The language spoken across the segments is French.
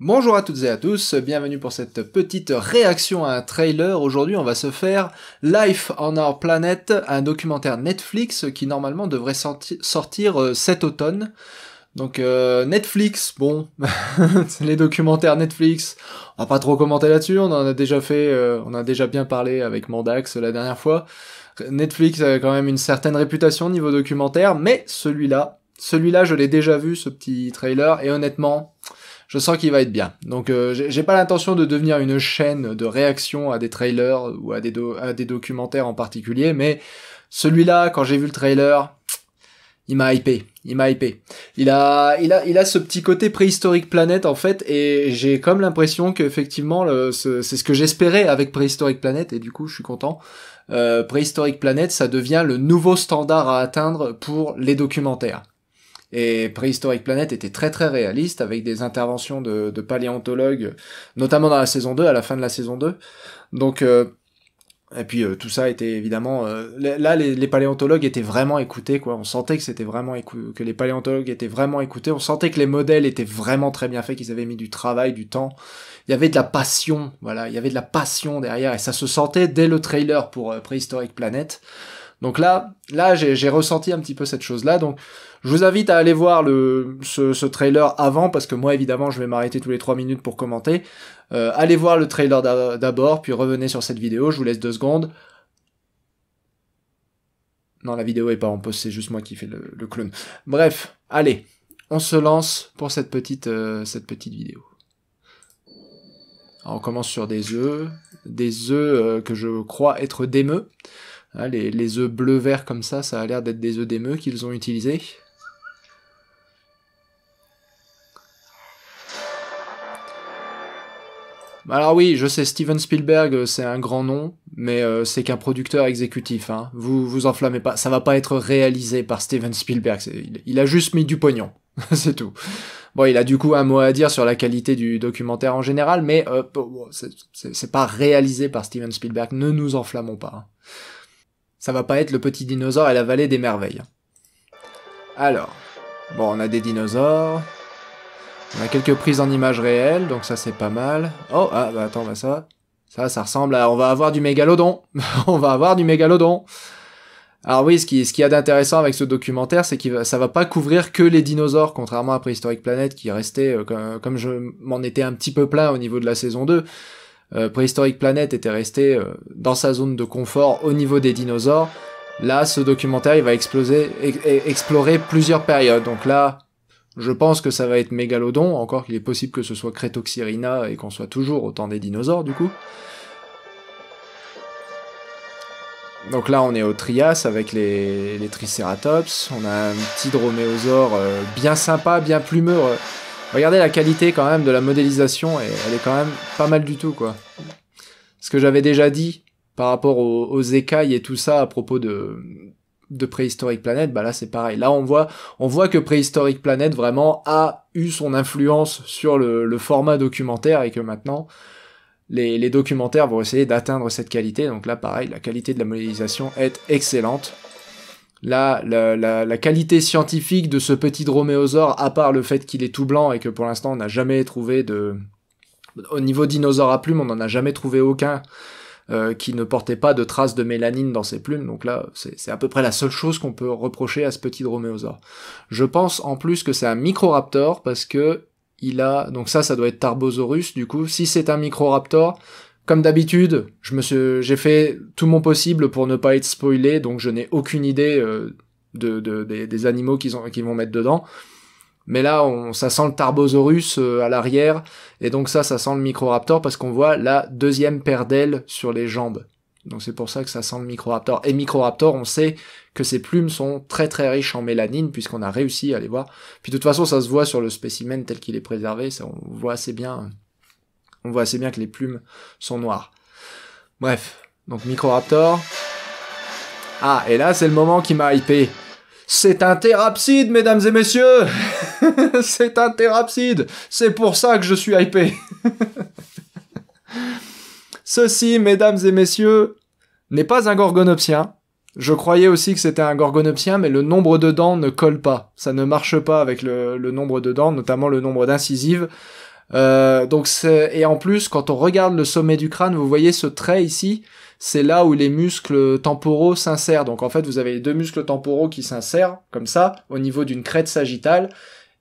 Bonjour à toutes et à tous, bienvenue pour cette petite réaction à un trailer. Aujourd'hui on va se faire Life on Our Planet, un documentaire Netflix qui normalement devrait sortir cet automne. Donc Netflix, bon, les documentaires Netflix, on va pas trop commenter là-dessus, on en a déjà fait, on a déjà bien parlé avec Mandax la dernière fois. Netflix a quand même une certaine réputation niveau documentaire, mais celui-là je l'ai déjà vu, ce petit trailer, et honnêtement, je sens qu'il va être bien. Donc j'ai pas l'intention de devenir une chaîne de réaction à des trailers ou à des documentaires en particulier, mais celui-là, quand j'ai vu le trailer, il m'a hypé. Il a ce petit côté préhistorique Planet en fait, et j'ai comme l'impression qu'effectivement c'est ce que j'espérais avec Préhistorique Planet, et du coup je suis content. Préhistorique Planet, ça devient le nouveau standard à atteindre pour les documentaires. Et Préhistorique Planet était très très réaliste, avec des interventions de paléontologues, notamment dans la saison 2, à la fin de la saison 2. Donc, et puis tout ça était évidemment... là, les paléontologues étaient vraiment écoutés, quoi. On sentait que c'était vraiment que les paléontologues étaient vraiment écoutés. On sentait que les modèles étaient vraiment très bien faits, qu'ils avaient mis du travail, du temps. Il y avait de la passion, voilà. Il y avait de la passion derrière, et ça se sentait dès le trailer pour Préhistorique Planet. Donc là, j'ai ressenti un petit peu cette chose-là. Donc, je vous invite à aller voir ce trailer avant, parce que moi, évidemment, je vais m'arrêter tous les 3 minutes pour commenter. Allez voir le trailer d'abord, puis revenez sur cette vidéo. Je vous laisse 2 secondes. Non, la vidéo est pas en pause, c'est juste moi qui fais le clown. Bref, allez, on se lance pour cette petite vidéo. Alors, on commence sur des œufs que je crois être d'émeux. Hein, les œufs bleu-vert comme ça a l'air d'être des œufs d'émeux qu'ils ont utilisés. Alors oui, je sais, Steven Spielberg, c'est un grand nom, mais c'est qu'un producteur exécutif. Hein. Vous enflammez pas, ça va pas être réalisé par Steven Spielberg. Il a juste mis du pognon, c'est tout. Bon, il a du coup un mot à dire sur la qualité du documentaire en général, mais c'est pas réalisé par Steven Spielberg. Ne nous enflammons pas. Hein. Ça va pas être le petit dinosaure et la vallée des merveilles. Alors, bon, on a des dinosaures. On a quelques prises en images réelles, donc ça c'est pas mal. Oh, ah, bah attends, bah ça ressemble à... On va avoir du mégalodon. On va avoir du mégalodon. Alors oui, ce qu'il y a d'intéressant avec ce documentaire, c'est que ça va pas couvrir que les dinosaures, contrairement à Préhistorique Planet, qui restait, comme je m'en étais un petit peu plaint au niveau de la saison 2, Préhistorique Planet était resté dans sa zone de confort au niveau des dinosaures. Là, ce documentaire, il va explorer plusieurs périodes. Donc là, je pense que ça va être Mégalodon, encore qu'il est possible que ce soit Crétoxyrina et qu'on soit toujours au temps des dinosaures, du coup. Donc là, on est au Trias avec les Triceratops. On a un petit droméosaure bien sympa, bien plumeux. Regardez la qualité quand même de la modélisation, et elle est quand même pas mal du tout, quoi. Ce que j'avais déjà dit par rapport aux écailles et tout ça à propos de Préhistorique Planet, bah là c'est pareil. Là on voit que Préhistorique Planet vraiment a eu son influence sur le format documentaire, et que maintenant les documentaires vont essayer d'atteindre cette qualité. Donc là pareil, la qualité de la modélisation est excellente. Là, la qualité scientifique de ce petit droméosaure, à part le fait qu'il est tout blanc et que pour l'instant on n'a jamais trouvé au niveau dinosaure à plumes, on n'en a jamais trouvé aucun qui ne portait pas de traces de mélanine dans ses plumes, donc là, c'est à peu près la seule chose qu'on peut reprocher à ce petit droméosaure. Je pense en plus que c'est un Microraptor, parce que donc ça doit être Tarbosaurus, du coup, si c'est un Microraptor, comme d'habitude, j'ai fait tout mon possible pour ne pas être spoilé, donc je n'ai aucune idée des animaux qu'ils vont mettre dedans. Mais là, ça sent le Tarbosaurus à l'arrière, et donc ça sent le Microraptor, parce qu'on voit la deuxième paire d'ailes sur les jambes. Donc c'est pour ça que ça sent le Microraptor. Et Microraptor, on sait que ses plumes sont très très riches en mélanine, puisqu'on a réussi à les voir. Puis de toute façon, ça se voit sur le spécimen tel qu'il est préservé, ça, on voit assez bien que les plumes sont noires. Bref, donc Microraptor. Ah, et là, c'est le moment qui m'a hypé. C'est un thérapside, mesdames et messieurs. C'est un thérapside. C'est pour ça que je suis hypé. Ceci, mesdames et messieurs, n'est pas un gorgonopsien. Je croyais aussi que c'était un gorgonopsien, mais le nombre de dents ne colle pas. Ça ne marche pas avec le nombre de dents, notamment le nombre d'incisives. Et en plus, quand on regarde le sommet du crâne, vous voyez ce trait ici, c'est là où les muscles temporaux s'insèrent. Donc en fait, vous avez les deux muscles temporaux qui s'insèrent, comme ça, au niveau d'une crête sagittale,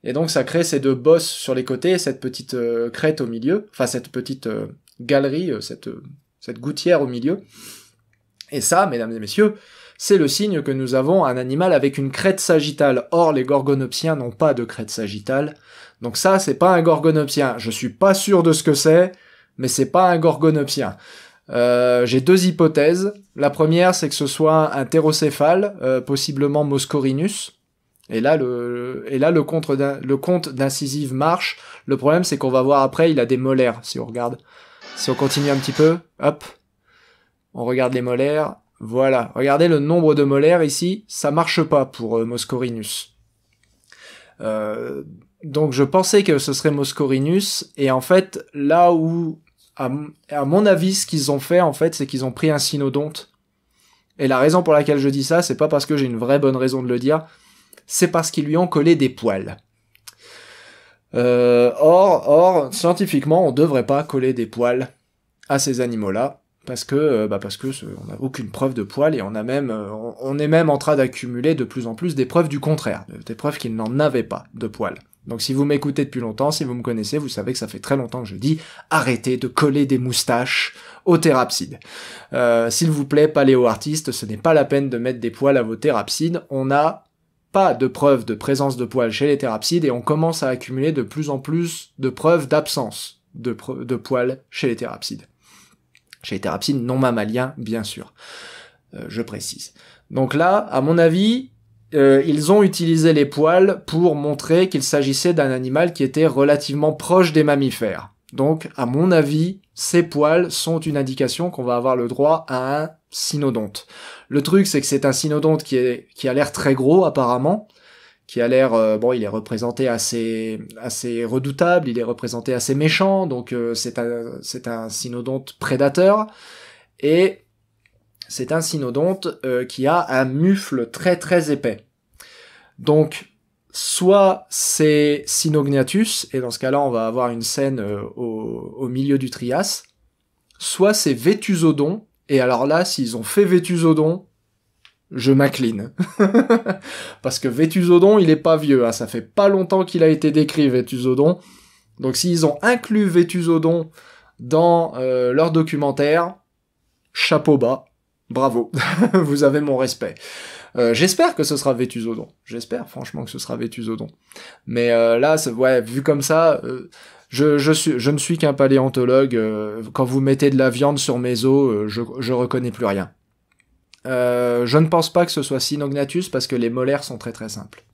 et donc ça crée ces deux bosses sur les côtés, et cette petite crête au milieu, enfin cette petite galerie, cette gouttière au milieu. Et ça, mesdames et messieurs, c'est le signe que nous avons un animal avec une crête sagittale. Or, les gorgonopsiens n'ont pas de crête sagittale. Donc ça, c'est pas un gorgonopsien. Je suis pas sûr de ce que c'est, mais c'est pas un gorgonopsien. J'ai deux hypothèses. La première, c'est que ce soit un thérocéphale, possiblement Moscorinus. Et là, le compte d'incisive marche. Le problème, c'est qu'on va voir après, il a des molaires, si on regarde. Si on continue un petit peu, hop, on regarde les molaires. Voilà, regardez le nombre de molaires ici, ça marche pas pour Moscorinus. Donc je pensais que ce serait Moscorinus, et en fait, là où, à mon avis, ce qu'ils ont fait, en fait, c'est qu'ils ont pris un cynodonte. Et la raison pour laquelle je dis ça, c'est pas parce que j'ai une vraie bonne raison de le dire, c'est parce qu'ils lui ont collé des poils. Or, scientifiquement, on devrait pas coller des poils à ces animaux-là, parce que on n'a aucune preuve de poils, et on est même en train d'accumuler de plus en plus des preuves du contraire, des preuves qu'il n'en avait pas de poils. Donc si vous m'écoutez depuis longtemps, si vous me connaissez, vous savez que ça fait très longtemps que je dis arrêtez de coller des moustaches aux thérapsides. S'il vous plaît, paléo-artistes, ce n'est pas la peine de mettre des poils à vos thérapsides, on n'a pas de preuve de présence de poils chez les thérapsides, et on commence à accumuler de plus en plus de preuves d'absence de poils chez les thérapsides. Chez les thérapsides non mammaliens, bien sûr. Je précise. Donc là, à mon avis, ils ont utilisé les poils pour montrer qu'il s'agissait d'un animal qui était relativement proche des mammifères. Donc, à mon avis, ces poils sont une indication qu'on va avoir le droit à un cynodonte. Le truc, c'est que c'est un cynodonte qui a l'air très gros, apparemment, qui a l'air, il est représenté assez redoutable, il est représenté assez méchant, donc c'est un cynodonte prédateur, et c'est un cynodonte qui a un mufle très très épais. Donc, soit c'est Cynognathus, et dans ce cas-là, on va avoir une scène au milieu du Trias, soit c'est Vétusodon, et alors là, s'ils ont fait Vétusodon, je m'incline. Parce que Vétusodon, il est pas vieux, hein. Ça fait pas longtemps qu'il a été décrit, Vétusodon. Donc s'ils ont inclus Vétusodon dans leur documentaire, chapeau bas, bravo, vous avez mon respect. J'espère que ce sera Vétusodon. J'espère franchement que ce sera Vétusodon. Mais là, vu comme ça, je ne suis qu'un paléontologue. Quand vous mettez de la viande sur mes os, je reconnais plus rien. Je ne pense pas que ce soit Cynognathus parce que les molaires sont très très simples.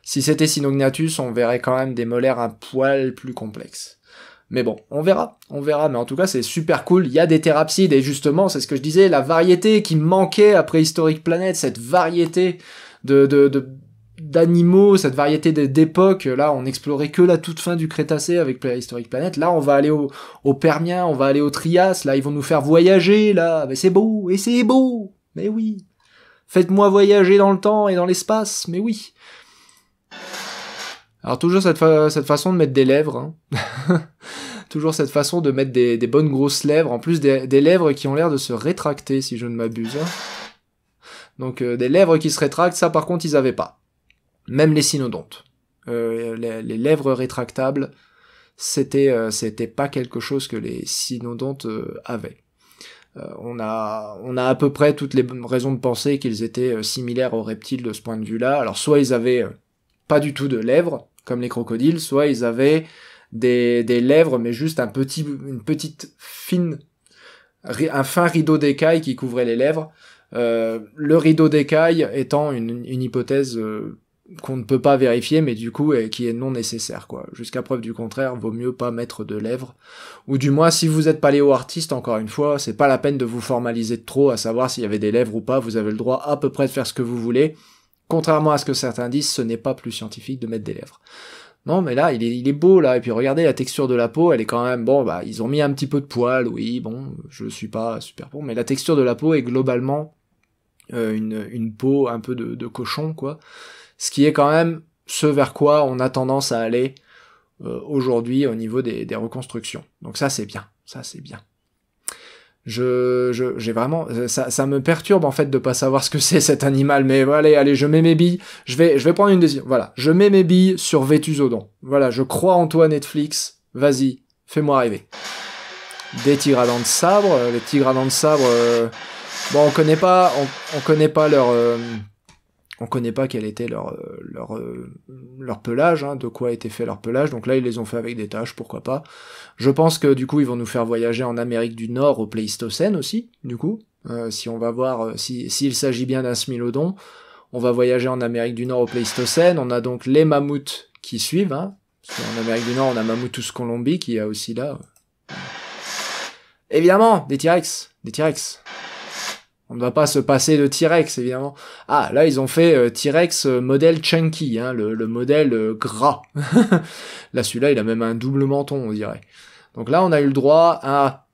Si c'était Cynognathus, on verrait quand même des molaires un poil plus complexes. Mais bon, on verra, mais en tout cas c'est super cool, il y a des thérapsides, et justement, c'est ce que je disais, la variété qui manquait à Préhistorique Planet, cette variété d'animaux, cette variété d'époques, là on explorait que la toute fin du Crétacé avec Préhistorique Planet, là on va aller au Permien, on va aller au Trias, là ils vont nous faire voyager, là, mais c'est beau, mais oui, faites-moi voyager dans le temps et dans l'espace, mais oui. Alors toujours cette façon de mettre des lèvres, hein. Toujours cette façon de mettre des bonnes grosses lèvres, en plus des lèvres qui ont l'air de se rétracter, si je ne m'abuse. Donc des lèvres qui se rétractent, ça par contre ils avaient pas. Même les cynodontes. Les lèvres rétractables, c'était pas quelque chose que les cynodontes avaient. On a à peu près toutes les raisons de penser qu'ils étaient similaires aux reptiles de ce point de vue-là. Alors soit ils avaient pas du tout de lèvres, comme les crocodiles, soit ils avaient des lèvres, mais juste un fin rideau d'écailles qui couvrait les lèvres. Le rideau d'écailles étant une hypothèse qu'on ne peut pas vérifier, mais du coup qui est non nécessaire, quoi. Jusqu'à preuve du contraire, vaut mieux pas mettre de lèvres. Ou du moins, si vous êtes paléo-artiste, encore une fois, c'est pas la peine de vous formaliser de trop à savoir s'il y avait des lèvres ou pas, vous avez le droit à peu près de faire ce que vous voulez. Contrairement à ce que certains disent, ce n'est pas plus scientifique de mettre des lèvres. Non, mais là, il est beau, là, et puis regardez la texture de la peau, elle est quand même, ils ont mis un petit peu de poils, oui, bon, je suis pas super bon, mais la texture de la peau est globalement une peau un peu de cochon, quoi. Ce qui est quand même ce vers quoi on a tendance à aller aujourd'hui au niveau des reconstructions. Donc ça c'est bien, j'ai vraiment, ça me perturbe en fait de pas savoir ce que c'est cet animal, mais allez, je mets mes billes, je vais prendre une décision, voilà, je mets mes billes sur Vétusodon, voilà, je crois en toi Netflix, vas-y, fais-moi rêver. Des tigres à dents de sabre, les tigres à dents de sabre, bon, on connaît pas leur, on connaît pas quel était leur pelage, hein, de quoi a été fait leur pelage, donc là ils les ont fait avec des taches, pourquoi pas. Je pense que du coup ils vont nous faire voyager en Amérique du Nord au Pléistocène aussi, du coup. Si on va voir, s'il s'agit bien d'un smilodon, on va voyager en Amérique du Nord au Pléistocène, on a donc les mammouths qui suivent, hein, parce qu'en Amérique du Nord on a Mammuthus colombi qui est aussi là. Évidemment, des T-Rex. On ne va pas se passer de T-Rex, évidemment. Ah, là, ils ont fait T-Rex modèle chunky, hein, le modèle gras. Là, celui-là, il a même un double menton, on dirait. Donc là, on a eu le droit à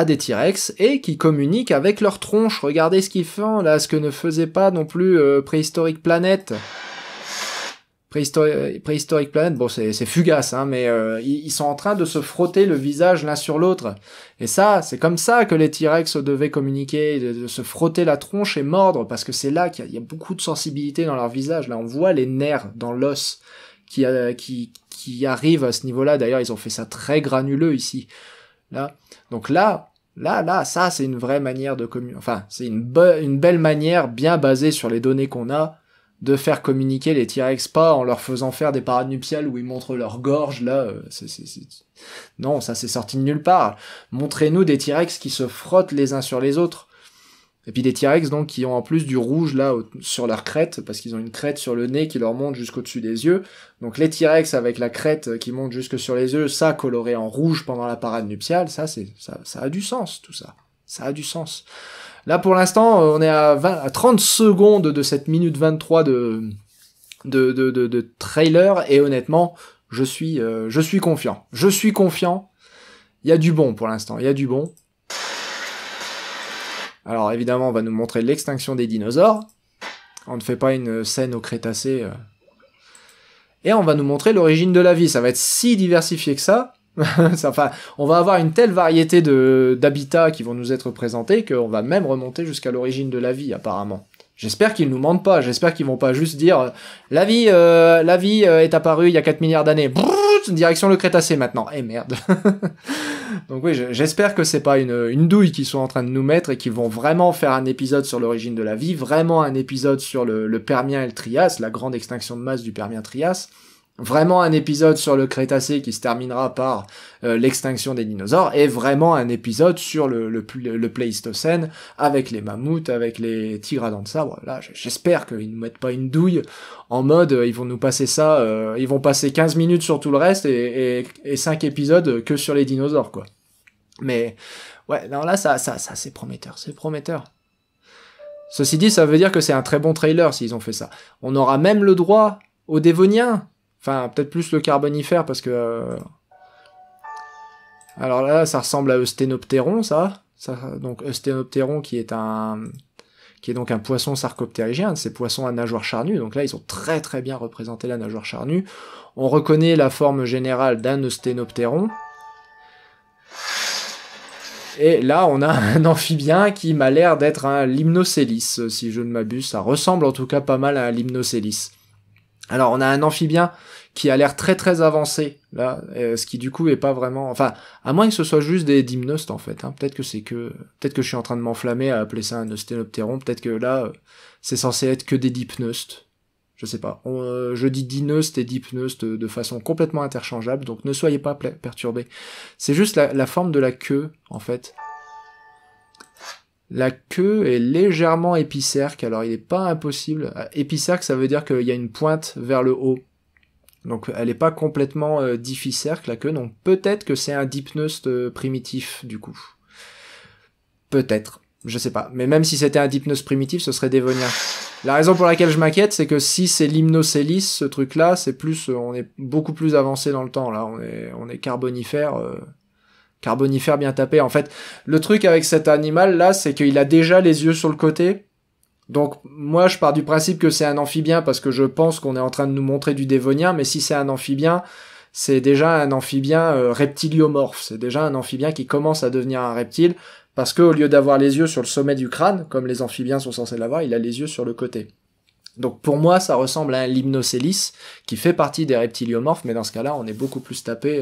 des T-Rex, et qui communiquent avec leur tronche. Regardez ce qu'ils font, là, ce que ne faisait pas non plus Préhistorique Planet. Préhistorique Planet, bon c'est fugace, hein, mais ils sont en train de se frotter le visage l'un sur l'autre. Et ça, c'est comme ça que les T-Rex devaient communiquer, de se frotter la tronche et mordre, parce que c'est là qu'il y a beaucoup de sensibilité dans leur visage. Là, on voit les nerfs dans l'os qui arrivent à ce niveau-là. D'ailleurs, ils ont fait ça très granuleux ici. Là, donc là, ça c'est une vraie manière de communiquer. Enfin, c'est une belle manière, bien basée sur les données qu'on a, de faire communiquer les T-Rex, pas en leur faisant faire des parades nuptiales où ils montrent leur gorge, là, non, ça c'est sorti de nulle part. Montrez-nous des T-Rex qui se frottent les uns sur les autres. Et puis des T-Rex, donc, qui ont en plus du rouge, là, sur leur crête, parce qu'ils ont une crête sur le nez qui leur monte jusqu'au-dessus des yeux. Donc les T-Rex avec la crête qui monte jusque sur les yeux, ça coloré en rouge pendant la parade nuptiale, ça a du sens, tout ça. Ça a du sens. Là, pour l'instant, on est à 30 secondes de cette minute 23 de trailer, et honnêtement, je suis confiant. Je suis confiant. Il y a du bon pour l'instant, il y a du bon. Alors, évidemment, on va nous montrer l'extinction des dinosaures. On ne fait pas une scène au Crétacé. Et on va nous montrer l'origine de la vie. Ça va être si diversifié que ça. Enfin, on va avoir une telle variété d'habitats qui vont nous être présentés qu'on va même remonter jusqu'à l'origine de la vie, apparemment. J'espère qu'ils nous mentent pas, j'espère qu'ils vont pas juste dire la vie est apparue il y a 4 milliards d'années. Direction le Crétacé maintenant. Eh merde. Donc oui, j'espère que c'est pas une douille qu'ils sont en train de nous mettre et qu'ils vont vraiment faire un épisode sur l'origine de la vie, vraiment un épisode sur le Permien et le Trias, la grande extinction de masse du Permien-Trias. Vraiment un épisode sur le Crétacé qui se terminera par l'extinction des dinosaures, et vraiment un épisode sur le Pléistocène, avec les mammouths, avec les tigres à dents de sabre. Là, j'espère qu'ils ne mettent pas une douille en mode, ils vont nous passer ça, ils vont passer 15 minutes sur tout le reste, et 5 épisodes que sur les dinosaures, quoi. Mais, ouais, non, là, ça c'est prometteur, c'est prometteur. Ceci dit, ça veut dire que c'est un très bon trailer s'ils ont fait ça. On aura même le droit aux Dévoniens. Enfin, peut-être plus le Carbonifère, parce que... Alors là, ça ressemble à Eusthénoptéron, ça. Donc Eusthénoptéron qui est donc un poisson sarcoptérygien, ces poissons à nageoire charnue. Donc là, ils ont très très bien représenté la nageoire charnue. On reconnaît la forme générale d'un Eusthénoptéron. Et là, on a un amphibien qui m'a l'air d'être un Limnocélis, si je ne m'abuse. Ça ressemble en tout cas pas mal à un Limnocélis. Alors, on a un amphibien qui a l'air très très avancé, là, ce qui du coup est pas vraiment... Enfin, à moins que ce soit juste des dymnostes, en fait, hein. Peut-être que je suis en train de m'enflammer à appeler ça un Eusthénoptéron, peut-être que là, c'est censé être que des dipneustes. Je sais pas. Je dis dineuste et dipneuste de façon complètement interchangeable, donc ne soyez pas perturbés. C'est juste la forme de la queue, en fait. La queue est légèrement épicerque, alors il est pas impossible. Épicerque, ça veut dire qu'il y a une pointe vers le haut. Donc elle est pas complètement difficerque, la queue, donc peut-être que c'est un dipneuste primitif, du coup. Peut-être, je sais pas. Mais même si c'était un dipneuste primitif, ce serait dévonien. La raison pour laquelle je m'inquiète, c'est que si c'est Limnocélis, ce truc-là, c'est plus, on est beaucoup plus avancé dans le temps, là. On est carbonifère... Carbonifère bien tapé. En fait, le truc avec cet animal là, c'est qu'il a déjà les yeux sur le côté. Donc moi je pars du principe que c'est un amphibien parce que je pense qu'on est en train de nous montrer du dévonien, mais si c'est un amphibien, c'est déjà un amphibien reptiliomorphe, c'est déjà un amphibien qui commence à devenir un reptile, parce qu'au lieu d'avoir les yeux sur le sommet du crâne, comme les amphibiens sont censés l'avoir, il a les yeux sur le côté. Donc pour moi ça ressemble à un Limnocélis qui fait partie des reptiliomorphes, mais dans ce cas-là on est beaucoup plus tapé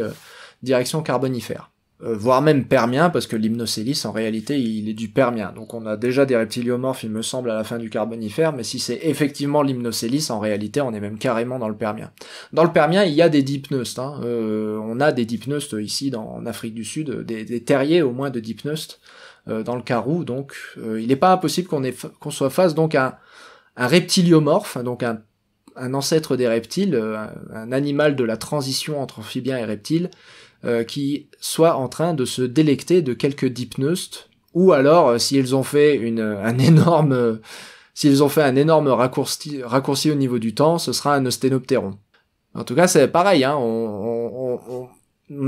direction carbonifère. Voire même permien, parce que l'Hypnocélis, en réalité, il est du permien. Donc on a déjà des reptiliomorphes, il me semble, à la fin du carbonifère, mais si c'est effectivement l'Hypnocélis, en réalité, on est même carrément dans le permien. Dans le permien, il y a des dipneustes. On a des dipneustes ici, en Afrique du Sud, des terriers au moins de dipneustes dans le Karoo. Donc il n'est pas impossible qu'on soit face donc à un reptiliomorphe, donc un ancêtre des reptiles, un animal de la transition entre amphibien et reptile, qui soit en train de se délecter de quelques dipneustes, ou alors s'ils ont fait un énorme raccourci au niveau du temps, ce sera un Eusthénoptéron. En tout cas, c'est pareil, hein, on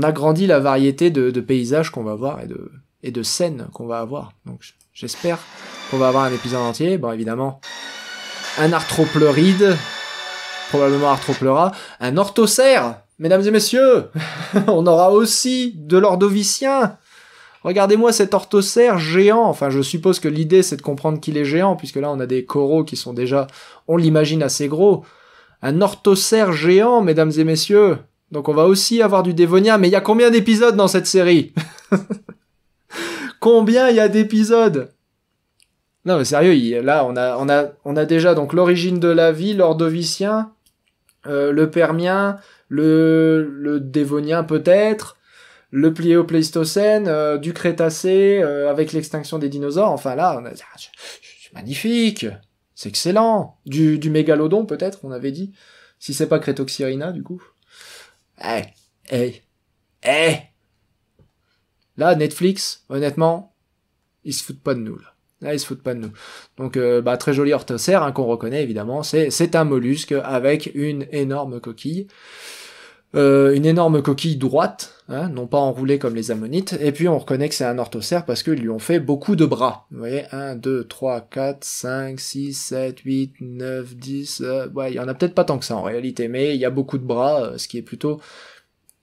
agrandit la variété de paysages qu'on va voir et de scènes qu'on va avoir. Donc j'espère qu'on va avoir un épisode entier. Bon, évidemment, un arthropleuride, probablement arthropleura, un orthocère. Mesdames et messieurs, on aura aussi de l'ordovicien. Regardez-moi cet orthocère géant. Enfin, je suppose que l'idée, c'est de comprendre qu'il est géant, puisque là, on a des coraux qui sont déjà, on l'imagine, assez gros. Un orthocère géant, mesdames et messieurs. Donc, on va aussi avoir du dévonien. Mais il y a combien d'épisodes dans cette série? Combien il y a d'épisodes? Non, mais sérieux, là, on a déjà donc l'origine de la vie, l'ordovicien, le permien, le dévonien peut-être, le pléistocène, du Crétacé, avec l'extinction des dinosaures. Enfin là, c'est magnifique, c'est excellent. Du mégalodon peut-être, on avait dit, si c'est pas Crétoxyrina du coup. Là, Netflix, honnêtement, ils se foutent pas de nous là. Là, ils se foutent pas de nous. Donc, très joli orthocère, hein, qu'on reconnaît évidemment. C'est un mollusque avec une énorme coquille. Une énorme coquille droite, hein, non pas enroulée comme les ammonites. Et puis, on reconnaît que c'est un orthocère parce qu'ils lui ont fait beaucoup de bras. Vous voyez, 1, 2, 3, 4, 5, 6, 7, 8, 9, 10... ouais, il y en a peut-être pas tant que ça en réalité, mais il y a beaucoup de bras, ce qui est plutôt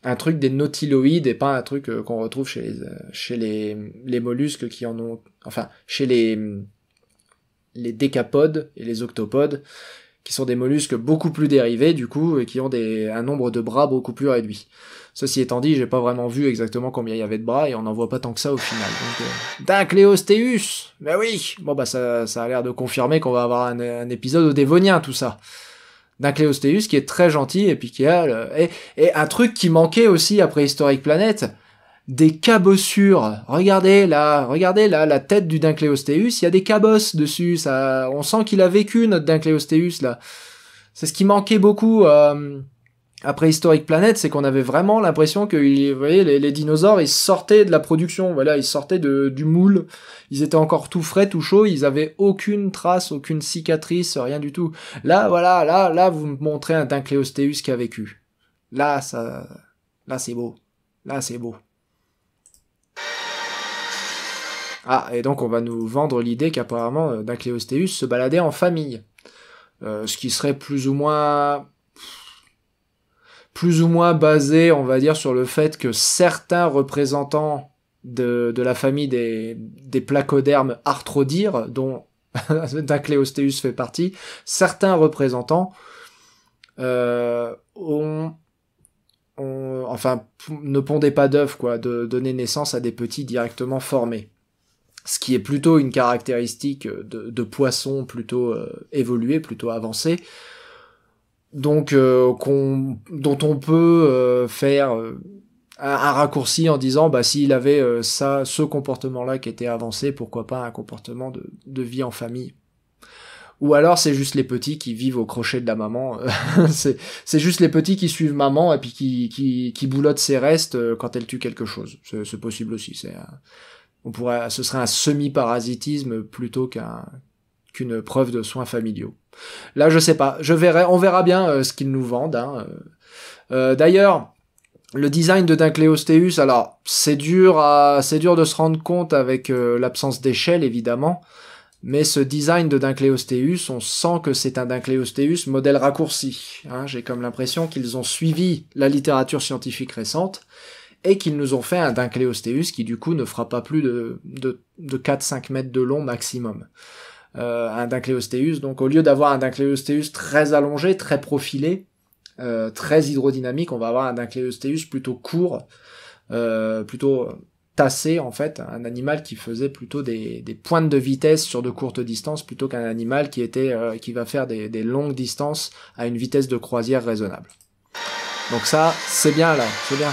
un truc des nautiloïdes et pas un truc qu'on retrouve chez les mollusques qui en ont... Enfin, chez les décapodes et les octopodes, qui sont des mollusques beaucoup plus dérivés, du coup, et qui ont un nombre de bras beaucoup plus réduit. Ceci étant dit, j'ai pas vraiment vu exactement combien il y avait de bras, et on n'en voit pas tant que ça au final. Donc, Dacleostéus! Ben oui! Bon, ça a l'air de confirmer qu'on va avoir un épisode au dévonien, tout ça. Dacleostéus qui est très gentil et puis qui a et un truc qui manquait aussi à Préhistorique Planète, des cabossures. Regardez là, la tête du Dacleostéus, il y a des cabosses dessus, ça, on sent qu'il a vécu notre Dacleostéus là. C'est ce qui manquait beaucoup à Préhistorique Planète, c'est qu'on avait vraiment l'impression que, vous voyez, les dinosaures, ils sortaient de la production, voilà, ils sortaient du moule, ils étaient encore tout frais, tout chauds, ils avaient aucune trace, aucune cicatrice, rien du tout. Là, voilà, là, vous me montrez un Dacleostéus qui a vécu. Là, c'est beau. Là, c'est beau. Ah, et donc on va nous vendre l'idée qu'apparemment Dacleostéus se baladait en famille. Ce qui serait plus ou moins basé, on va dire, sur le fait que certains représentants de la famille des placodermes arthrodires, dont Dacleostéus fait partie, certains représentants ne pondaient pas d'œufs, quoi, de donner naissance à des petits directement formés. Ce qui est plutôt une caractéristique de poissons plutôt évolués, plutôt avancés, donc dont on peut faire un raccourci en disant s'il avait ce comportement-là qui était avancé, pourquoi pas un comportement de vie en famille. Ou alors c'est juste les petits qui vivent au crochet de la maman, c'est juste les petits qui suivent maman et puis qui boulottent ses restes quand elle tue quelque chose. C'est possible aussi, ce serait un semi-parasitisme plutôt qu'une preuve de soins familiaux. Là, je sais pas, on verra bien ce qu'ils nous vendent. Hein. D'ailleurs, le design de Dacleostéus, alors c'est dur de se rendre compte avec l'absence d'échelle évidemment, Mais ce design de Dincleostheus, on sent que c'est un Dincleostheus modèle raccourci. Hein. J'ai comme l'impression qu'ils ont suivi la littérature scientifique récente et qu'ils nous ont fait un Dincleostheus qui du coup ne fera pas plus de 4-5 mètres de long maximum. Un Dincleostheus, donc au lieu d'avoir un Dincleostheus très allongé, très profilé, très hydrodynamique, on va avoir un Dincleostheus plutôt court, plutôt tassé en fait, un animal qui faisait plutôt des pointes de vitesse sur de courtes distances plutôt qu'un animal qui va faire des longues distances à une vitesse de croisière raisonnable. Donc ça, c'est bien là, c'est bien.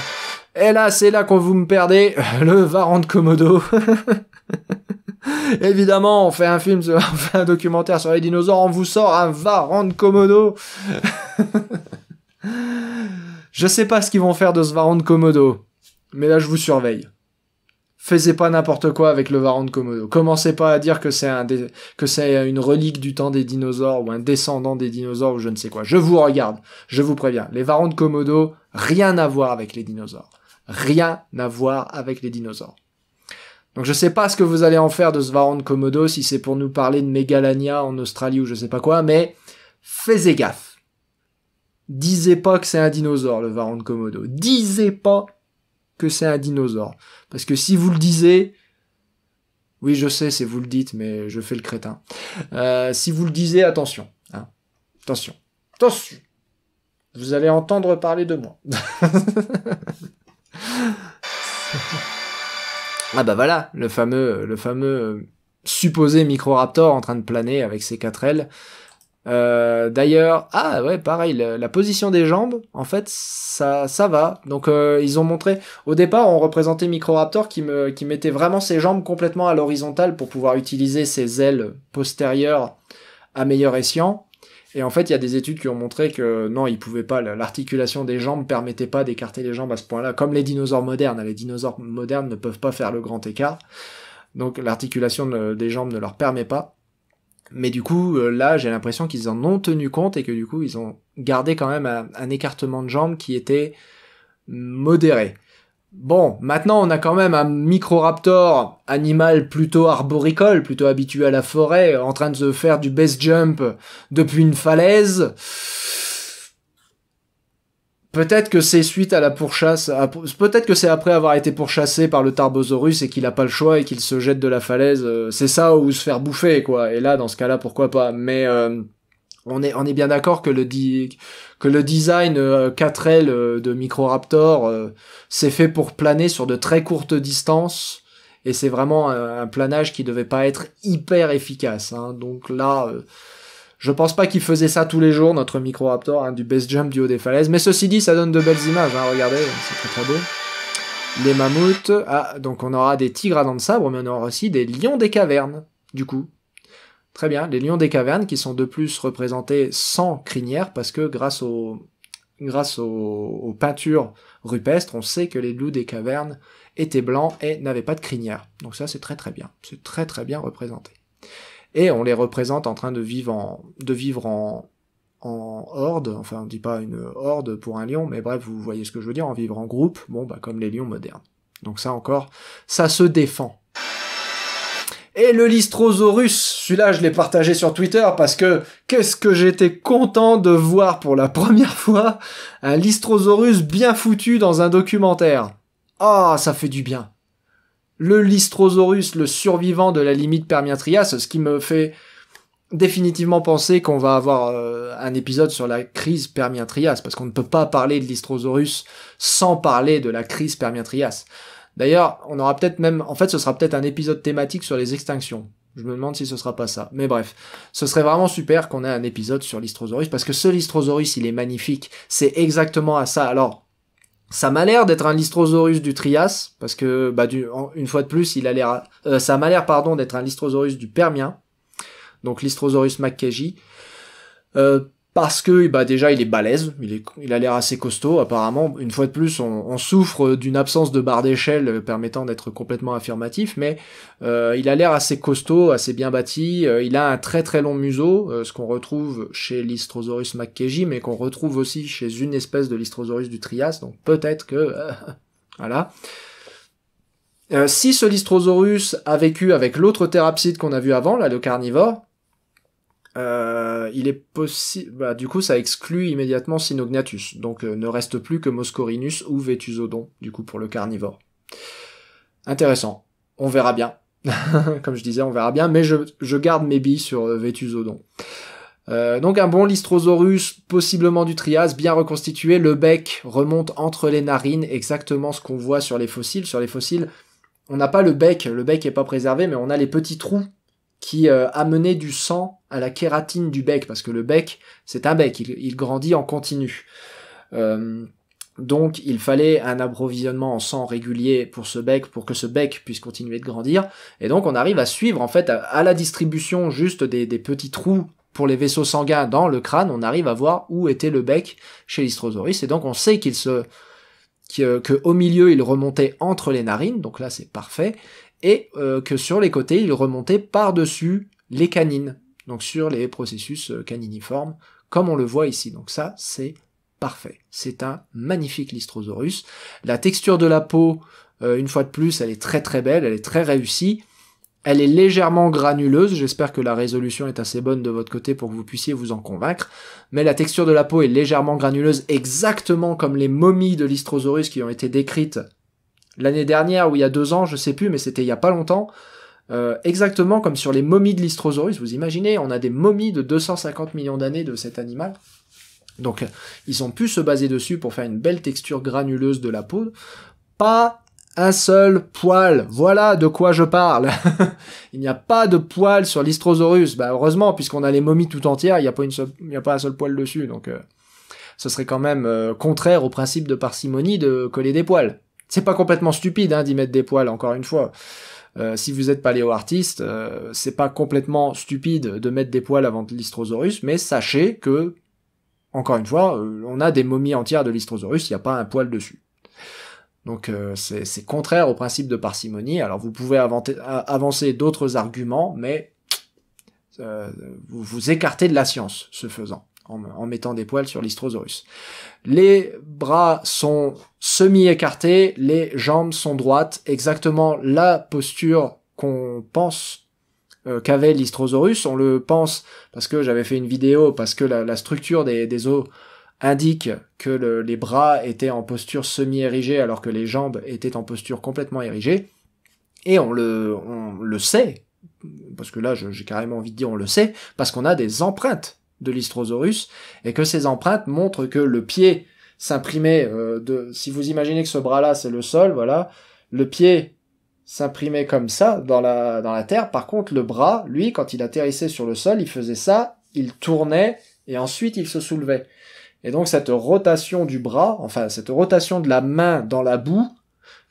Et là, c'est là qu'on vous me perdez, le Varan de Komodo. Évidemment, on fait un documentaire sur les dinosaures, on vous sort un Varan de Komodo. Je sais pas ce qu'ils vont faire de ce Varan de Komodo, mais là je vous surveille. Faisez pas n'importe quoi avec le Varan de Komodo. Commencez pas à dire que c'est une relique du temps des dinosaures ou un descendant des dinosaures ou je ne sais quoi. Je vous regarde, je vous préviens. Les Varans de Komodo, rien à voir avec les dinosaures. Rien à voir avec les dinosaures. Donc je sais pas ce que vous allez en faire de ce Varan de Komodo, si c'est pour nous parler de Megalania en Australie ou je sais pas quoi, mais faites gaffe. Disez pas que c'est un dinosaure, le Varan de Komodo. Disez pas que c'est un dinosaure. Parce que si vous le disiez, oui je sais, c'est vous le dites, mais je fais le crétin. Si vous le disiez, attention. Hein. Attention. Attention. Vous allez entendre parler de moi. Ah bah voilà, le fameux supposé Microraptor en train de planer avec ses 4 ailes. D'ailleurs, ah ouais, pareil, la position des jambes, en fait, ça va. Donc ils ont montré, au départ, on représentait Microraptor qui mettait vraiment ses jambes complètement à l'horizontale pour pouvoir utiliser ses ailes postérieures à meilleur escient. Et en fait, il y a des études qui ont montré que non, il pouvait pas, l'articulation des jambes permettait pas d'écarter les jambes à ce point-là, comme les dinosaures modernes. Les dinosaures modernes ne peuvent pas faire le grand écart. Donc l'articulation des jambes ne leur permet pas. Mais du coup, là, j'ai l'impression qu'ils en ont tenu compte et que du coup, ils ont gardé quand même un écartement de jambes qui était modéré. Bon, maintenant, on a quand même un Microraptor, animal plutôt arboricole, plutôt habitué à la forêt, en train de se faire du base jump depuis une falaise. Peut-être que c'est suite à la pourchasse, peut-être que c'est après avoir été pourchassé par le Tarbosaurus et qu'il a pas le choix et qu'il se jette de la falaise. C'est ça, ou se faire bouffer, quoi. Et là, dans ce cas-là, pourquoi pas. Mais on est bien d'accord que le design 4L de Microraptor c'est fait pour planer sur de très courtes distances. Et c'est vraiment un planage qui devait pas être hyper efficace. Hein. Donc là... je pense pas qu'il faisait ça tous les jours, notre Microraptor, hein, du base jump du haut des falaises. Mais ceci dit, ça donne de belles images, hein, regardez, c'est très très beau. Les mammouths, donc on aura des tigres à dents de sabre, mais on aura aussi des lions des cavernes, du coup. Très bien, les lions des cavernes qui sont de plus représentés sans crinière, parce que grâce aux peintures rupestres, on sait que les loups des cavernes étaient blancs et n'avaient pas de crinière. Donc ça, c'est très très bien. C'est très très bien représenté. Et on les représente en train de vivre en horde, enfin on dit pas une horde pour un lion, mais bref, vous voyez ce que je veux dire, en vivre en groupe, bon bah comme les lions modernes. Donc ça encore, ça se défend. Et le Lystrosaurus, celui-là je l'ai partagé sur Twitter parce que qu'est-ce que j'étais content de voir pour la première fois un Lystrosaurus bien foutu dans un documentaire. Ah, ça fait du bien. Le Lystrosaurus, le survivant de la limite Permien-Trias, ce qui me fait définitivement penser qu'on va avoir un épisode sur la crise Permien-Trias, parce qu'on ne peut pas parler de Lystrosaurus sans parler de la crise Permien-Trias. D'ailleurs, on aura peut-être même... En fait, ce sera peut-être un épisode thématique sur les extinctions. Je me demande si ce sera pas ça. Mais bref, ce serait vraiment super qu'on ait un épisode sur Lystrosaurus, parce que ce Lystrosaurus, il est magnifique. C'est exactement à ça. Alors, ça m'a l'air d'être un Lystrosaurus du Trias, parce que, une fois de plus, ça m'a l'air, d'être un Lystrosaurus du Permien, donc Lystrosaurus mckenzie, parce que, déjà, il est balèze, il a l'air assez costaud, apparemment. Une fois de plus, on souffre d'une absence de barre d'échelle permettant d'être complètement affirmatif, mais il a l'air assez costaud, assez bien bâti, il a un très très long museau, ce qu'on retrouve chez Lystrosaurus mckenzie, mais qu'on retrouve aussi chez une espèce de Lystrosaurus du Trias, donc peut-être que... voilà. Si ce Lystrosaurus a vécu avec l'autre thérapside qu'on a vu avant, là, le carnivore, il est possible... Bah, du coup, ça exclut immédiatement Cynognathus. Donc, ne reste plus que Moscorinus ou Vétusodon, du coup, pour le carnivore. Intéressant. On verra bien. Comme je disais, on verra bien, mais je garde mes billes sur Vétusodon. Donc un bon Lystrosaurus, possiblement du Trias, bien reconstitué. Le bec remonte entre les narines, exactement ce qu'on voit sur les fossiles. Sur les fossiles, on n'a pas le bec est pas préservé, mais on a les petits trous qui amenaient du sang à la kératine du bec, parce que le bec, c'est un bec, il grandit en continu. Donc il fallait un approvisionnement en sang régulier pour ce bec, pour que ce bec puisse continuer de grandir, et donc on arrive à suivre en fait à la distribution juste des petits trous pour les vaisseaux sanguins dans le crâne, on arrive à voir où était le bec chez Lystrosaurus, et donc on sait que au milieu il remontait entre les narines, donc là c'est parfait, et que sur les côtés il remontait par-dessus les canines, donc sur les processus caniniformes, comme on le voit ici, donc ça c'est parfait. C'est un magnifique Lystrosaurus. La texture de la peau, une fois de plus, elle est très très belle, elle est très réussie. Elle est légèrement granuleuse, j'espère que la résolution est assez bonne de votre côté pour que vous puissiez vous en convaincre, mais la texture de la peau est légèrement granuleuse, exactement comme les momies de Lystrosaurus qui ont été décrites l'année dernière ou il y a 2 ans, je sais plus, mais c'était il y a pas longtemps, exactement comme sur les momies de Lystrosaurus. Vous imaginez, on a des momies de 250 millions d'années de cet animal. Donc, ils ont pu se baser dessus pour faire une belle texture granuleuse de la peau. Pas un seul poil. Voilà de quoi je parle. Il n'y a pas de poil sur Lystrosaurus. Bah, heureusement, puisqu'on a les momies tout entières, il n'y a pas un seul poil dessus. Donc, ce serait quand même contraire au principe de parcimonie de coller des poils. C'est pas complètement stupide, d'y mettre des poils, encore une fois. Si vous êtes paléo-artiste, c'est pas complètement stupide de mettre des poils avant Lystrosaurus, mais sachez que encore une fois, on a des momies entières de Lystrosaurus, il n'y a pas un poil dessus. Donc c'est contraire au principe de parcimonie. Alors vous pouvez avancer d'autres arguments, mais vous vous écartez de la science, ce faisant, en mettant des poils sur Lystrosaurus. Les bras sont semi-écartés, les jambes sont droites, exactement la posture qu'on pense qu'avait Lystrosaurus. On le pense parce que j'avais fait une vidéo, parce que la structure des os indique que les bras étaient en posture semi-érigée alors que les jambes étaient en posture complètement érigée. Et on le sait, parce que là j'ai carrément envie de dire on le sait, parce qu'on a des empreintes de Lystrosaurus, et que ces empreintes montrent que le pied s'imprimait, si vous imaginez que ce bras-là c'est le sol, voilà, le pied s'imprimait comme ça dans la terre. Par contre, le bras, lui, quand il atterrissait sur le sol, il faisait ça, il tournait, et ensuite il se soulevait. Et donc cette rotation du bras, enfin cette rotation de la main dans la boue,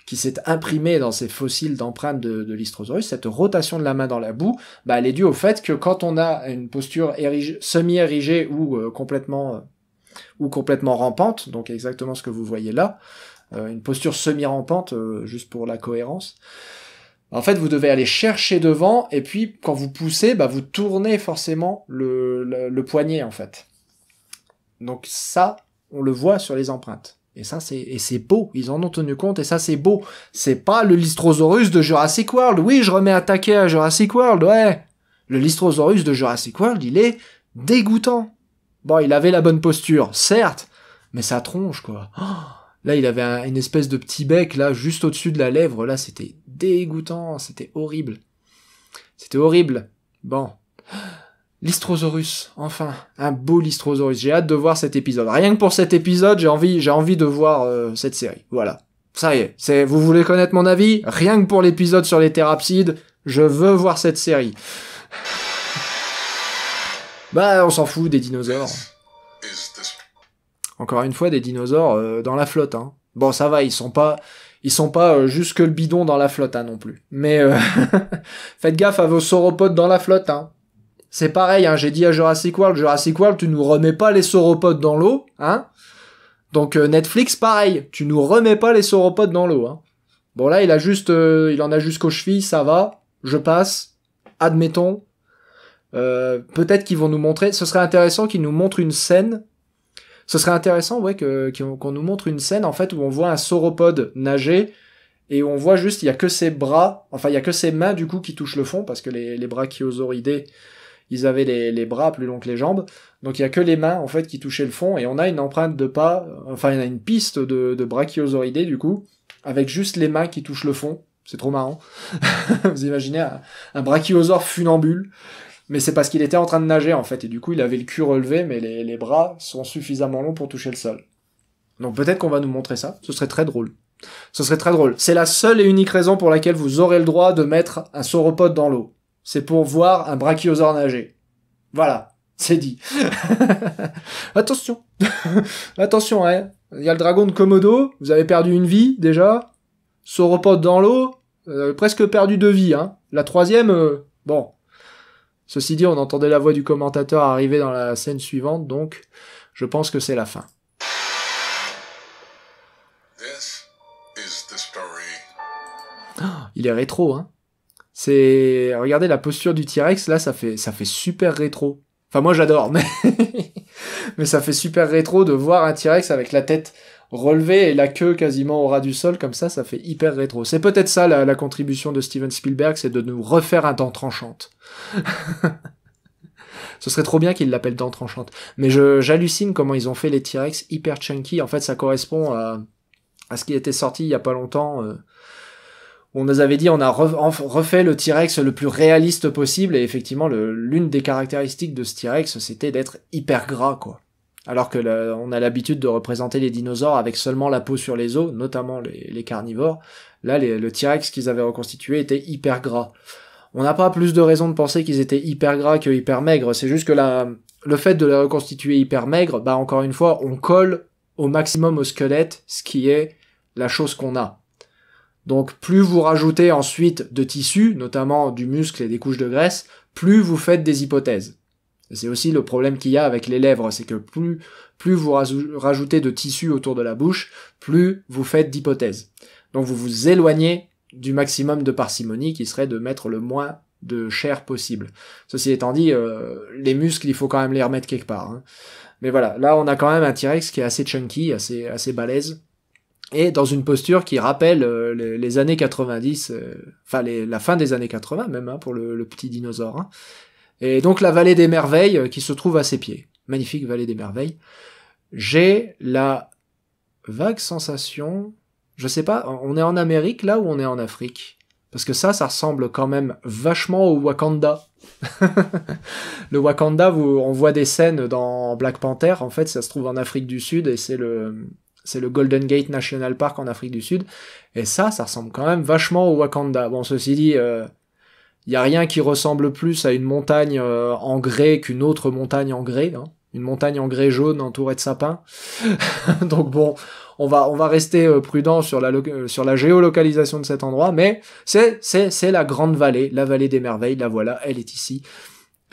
qui s'est imprimée dans ces fossiles d'empreintes de Lystrosaurus, cette rotation de la main dans la boue, bah, elle est due au fait que quand on a une posture semi-érigée ou complètement rampante, donc exactement ce que vous voyez là, une posture semi-rampante, juste pour la cohérence, en fait, vous devez aller chercher devant, et puis, quand vous poussez, bah, vous tournez forcément le poignet, en fait. Donc ça, on le voit sur les empreintes. Et ça, c'est beau. Ils en ont tenu compte, et ça, c'est beau. C'est pas le Lystrosaurus de Jurassic World. Oui, je remets un taquet à Jurassic World, ouais. Le Lystrosaurus de Jurassic World, il est dégoûtant. Bon, il avait la bonne posture, certes, mais sa tronche, quoi. Oh, là, il avait une espèce de petit bec, là, juste au-dessus de la lèvre. Là, c'était dégoûtant, c'était horrible. C'était horrible. Bon. Lystrosaurus, enfin, un beau Lystrosaurus. J'ai hâte de voir cet épisode. Rien que pour cet épisode, j'ai envie de voir cette série. Voilà. Ça y est, vous voulez connaître mon avis? Rien que pour l'épisode sur les thérapsides, je veux voir cette série. Bah, on s'en fout des dinosaures. Encore une fois, des dinosaures dans la flotte, hein. Bon, ça va, ils sont pas jusque le bidon dans la flotte, hein, non plus. Mais faites gaffe à vos sauropodes dans la flotte, hein. C'est pareil, hein, j'ai dit à Jurassic World, tu nous remets pas les sauropodes dans l'eau, hein. Donc Netflix, pareil, tu nous remets pas les sauropodes dans l'eau, hein. Bon là, il en a jusqu'aux chevilles, ça va, je passe, admettons. Peut-être qu'ils vont nous montrer, ce serait intéressant qu'ils nous montrent une scène. Ce serait intéressant, ouais, qu'on nous montre une scène, en fait, où on voit un sauropode nager, et on voit juste, il y a que ses bras, enfin il y a que ses mains du coup qui touchent le fond, parce que les brachiosauridés, ils avaient les bras plus longs que les jambes, donc il y a que les mains en fait qui touchaient le fond, et on a une empreinte de pas, enfin il y a une piste de brachiosauridés du coup, avec juste les mains qui touchent le fond, c'est trop marrant. Vous imaginez un brachiosaure funambule, mais c'est parce qu'il était en train de nager en fait, et du coup il avait le cul relevé, mais les bras sont suffisamment longs pour toucher le sol. Donc peut-être qu'on va nous montrer ça, ce serait très drôle. Ce serait très drôle. C'est la seule et unique raison pour laquelle vous aurez le droit de mettre un sauropode dans l'eau. C'est pour voir un brachiosaure nager. Voilà, c'est dit. Attention. Attention, hein. Il y a le dragon de Komodo, vous avez perdu une vie, déjà. Sauropode dans l'eau, presque perdu 2 vies, hein. La 3e, bon. Ceci dit, on entendait la voix du commentateur arriver dans la scène suivante, donc je pense que c'est la fin. Il est rétro, hein. Regardez la posture du T-Rex, là, ça fait super rétro. Enfin, moi, j'adore, mais... mais ça fait super rétro de voir un T-Rex avec la tête relevée et la queue quasiment au ras du sol, comme ça fait hyper rétro. C'est peut-être ça, la contribution de Steven Spielberg, c'est de nous refaire un Dents Tranchantes. Ce serait trop bien qu'ils l'appellent Dents Tranchantes. Mais j'hallucine comment ils ont fait les T-Rex hyper chunky. En fait, ça correspond à ce qui était sorti il y a pas longtemps... On nous avait dit on a refait le T-Rex le plus réaliste possible, et effectivement l'une des caractéristiques de ce T-Rex c'était d'être hyper gras, quoi. Alors que on a l'habitude de représenter les dinosaures avec seulement la peau sur les os, notamment les carnivores. Là le T-Rex qu'ils avaient reconstitué était hyper gras. On n'a pas plus de raison de penser qu'ils étaient hyper gras que hyper maigres, c'est juste que le fait de les reconstituer hyper maigres, bah encore une fois on colle au maximum au squelette, ce qui est la chose qu'on a. Donc plus vous rajoutez ensuite de tissu, notamment du muscle et des couches de graisse, plus vous faites des hypothèses. C'est aussi le problème qu'il y a avec les lèvres, c'est que plus vous rajoutez de tissu autour de la bouche, plus vous faites d'hypothèses. Donc vous vous éloignez du maximum de parcimonie qui serait de mettre le moins de chair possible. Ceci étant dit, les muscles, il faut quand même les remettre quelque part, hein. Mais voilà, là on a quand même un T-Rex qui est assez chunky, assez balèze, et dans une posture qui rappelle les années 90, enfin la fin des années 80 même, hein, pour le petit dinosaure, hein. Et donc la vallée des merveilles qui se trouve à ses pieds. Magnifique vallée des merveilles. J'ai la vague sensation, je sais pas, on est en Amérique là ou on est en Afrique? Parce que ça ressemble quand même vachement au Wakanda. Le Wakanda, on voit des scènes dans Black Panther, en fait ça se trouve en Afrique du Sud, et c'est le Golden Gate National Park en Afrique du Sud, et ça ressemble quand même vachement au Wakanda. Bon, ceci dit, y a rien qui ressemble plus à une montagne en grès qu'une autre montagne en grès, hein. Une montagne en grès jaune entourée de sapins. Donc bon, on va rester prudent sur la géolocalisation de cet endroit, mais c'est la grande vallée, la vallée des merveilles, la voilà, elle est ici.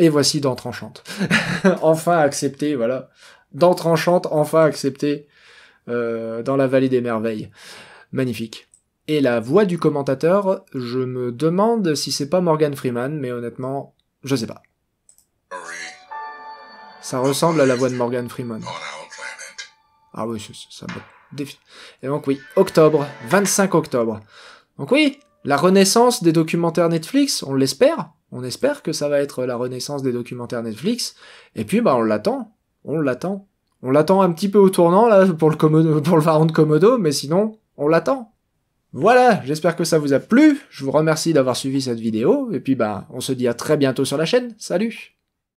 Et voici Dents Tranchantes. Enfin accepté, voilà. Dents Tranchantes, enfin accepté dans la vallée des merveilles. Magnifique. Et la voix du commentateur, je me demande si c'est pas Morgan Freeman, mais honnêtement, je sais pas. Ça ressemble à la voix de Morgan Freeman. Ah oui, ça me défie. Et donc oui, octobre, 25 octobre. Donc oui, la renaissance des documentaires Netflix, on l'espère. On espère que ça va être la renaissance des documentaires Netflix. Et puis, bah, on l'attend. On l'attend un petit peu au tournant, là, pour le pharaon de Komodo, mais sinon, on l'attend. Voilà, j'espère que ça vous a plu. Je vous remercie d'avoir suivi cette vidéo. Et puis, bah, on se dit à très bientôt sur la chaîne. Salut!